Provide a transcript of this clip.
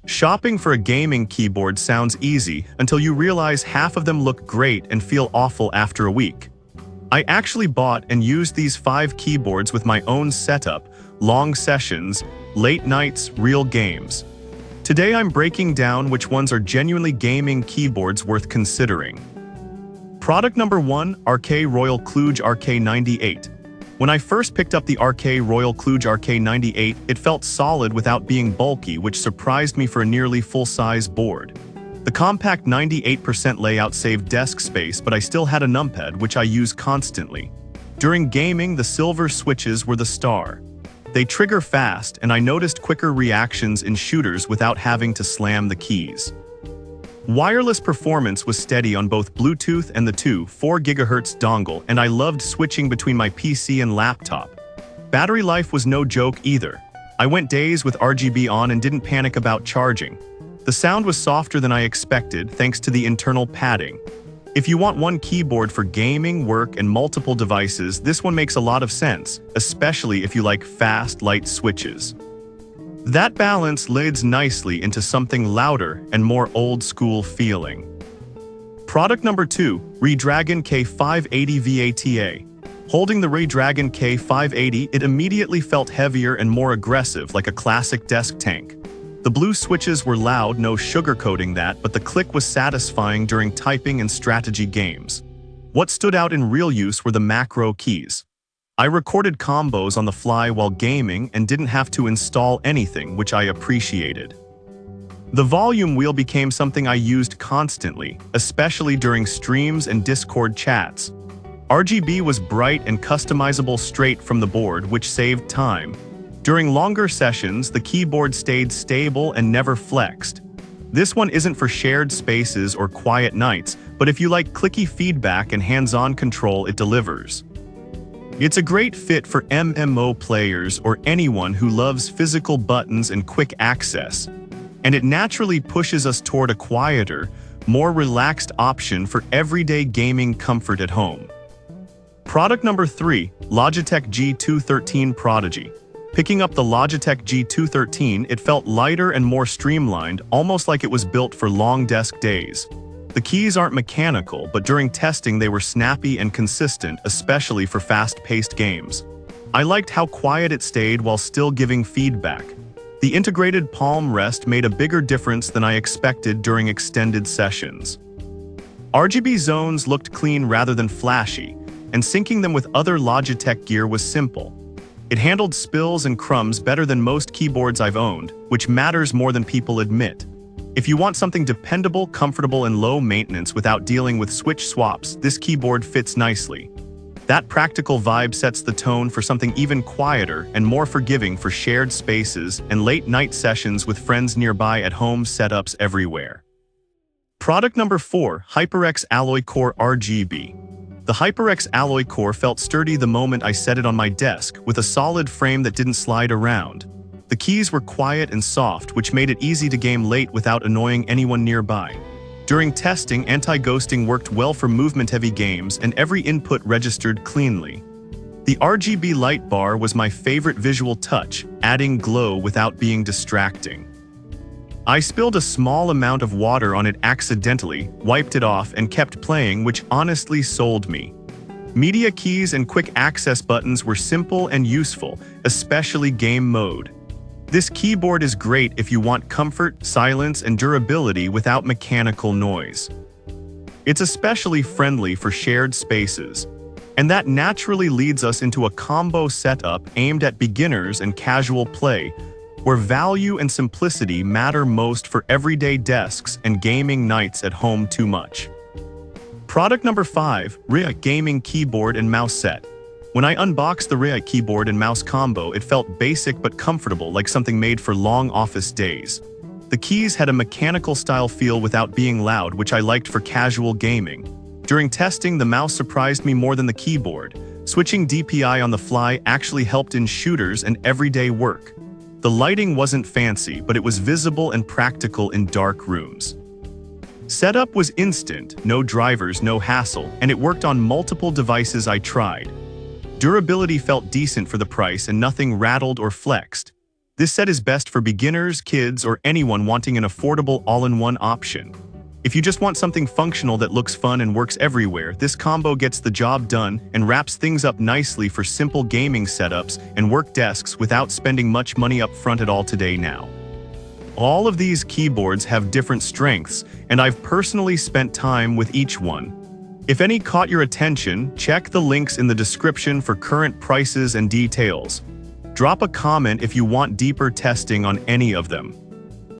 Shopping for a gaming keyboard sounds easy until you realize half of them look great and feel awful after a week. I actually bought and used these 5 keyboards with my own setup, long sessions, late nights, real games. Today I'm breaking down which ones are genuinely gaming keyboards worth considering. Product number 1, RK Royal Kluge RK98. When I first picked up the RK Royal Kluge RK98, it felt solid without being bulky, which surprised me for a nearly full-size board. The compact 98% layout saved desk space, but I still had a numpad, which I use constantly. During gaming, the silver switches were the star. They trigger fast, and I noticed quicker reactions in shooters without having to slam the keys. Wireless performance was steady on both Bluetooth and the 4 GHz dongle, and I loved switching between my PC and laptop. Battery life was no joke either. I went days with RGB on and didn't panic about charging. The sound was softer than I expected thanks to the internal padding. If you want one keyboard for gaming, work, and multiple devices, this one makes a lot of sense, especially if you like fast, light switches. That balance leads nicely into something louder and more old-school feeling. Product number 2, Redragon K580 VATA. Holding the Redragon K580, it immediately felt heavier and more aggressive, like a classic desk tank. The blue switches were loud, no sugarcoating that, but the click was satisfying during typing and strategy games. What stood out in real use were the macro keys. I recorded combos on the fly while gaming and didn't have to install anything, which I appreciated. The volume wheel became something I used constantly, especially during streams and Discord chats. RGB was bright and customizable straight from the board, which saved time. During longer sessions, the keyboard stayed stable and never flexed. This one isn't for shared spaces or quiet nights, but if you like clicky feedback and hands-on control, it delivers. It's a great fit for MMO players or anyone who loves physical buttons and quick access, and it naturally pushes us toward a quieter, more relaxed option for everyday gaming comfort at home. Product number 3, Logitech G213 Prodigy. Picking up the Logitech G213, it felt lighter and more streamlined, almost like it was built for long desk days. The keys aren't mechanical, but during testing they were snappy and consistent, especially for fast-paced games. I liked how quiet it stayed while still giving feedback. The integrated palm rest made a bigger difference than I expected during extended sessions. RGB zones looked clean rather than flashy, and syncing them with other Logitech gear was simple. It handled spills and crumbs better than most keyboards I've owned, which matters more than people admit. If you want something dependable, comfortable, and low maintenance without dealing with switch swaps, this keyboard fits nicely. That practical vibe sets the tone for something even quieter and more forgiving for shared spaces and late-night sessions with friends nearby at home setups everywhere. Product number 4, HyperX Alloy Core RGB. The HyperX Alloy Core felt sturdy the moment I set it on my desk, with a solid frame that didn't slide around. The keys were quiet and soft, which made it easy to game late without annoying anyone nearby. During testing, anti-ghosting worked well for movement-heavy games, and every input registered cleanly. The RGB light bar was my favorite visual touch, adding glow without being distracting. I spilled a small amount of water on it accidentally, wiped it off, and kept playing, which honestly sold me. Media keys and quick access buttons were simple and useful, especially game mode. This keyboard is great if you want comfort, silence, and durability without mechanical noise. It's especially friendly for shared spaces, and that naturally leads us into a combo setup aimed at beginners and casual play, where value and simplicity matter most for everyday desks and gaming nights at home too much. Product number 5, RIA Gaming Keyboard and Mouse Set. When I unboxed the RIA keyboard and mouse combo, it felt basic but comfortable, like something made for long office days. The keys had a mechanical style feel without being loud, which I liked for casual gaming. During testing, the mouse surprised me more than the keyboard. Switching DPI on the fly actually helped in shooters and everyday work. The lighting wasn't fancy, but it was visible and practical in dark rooms. Setup was instant, no drivers, no hassle, and it worked on multiple devices I tried. Durability felt decent for the price and nothing rattled or flexed. This set is best for beginners, kids, or anyone wanting an affordable all-in-one option. If you just want something functional that looks fun and works everywhere, this combo gets the job done and wraps things up nicely for simple gaming setups and work desks without spending much money up front at all today now. All of these keyboards have different strengths, and I've personally spent time with each one. If any caught your attention, check the links in the description for current prices and details. Drop a comment if you want deeper testing on any of them.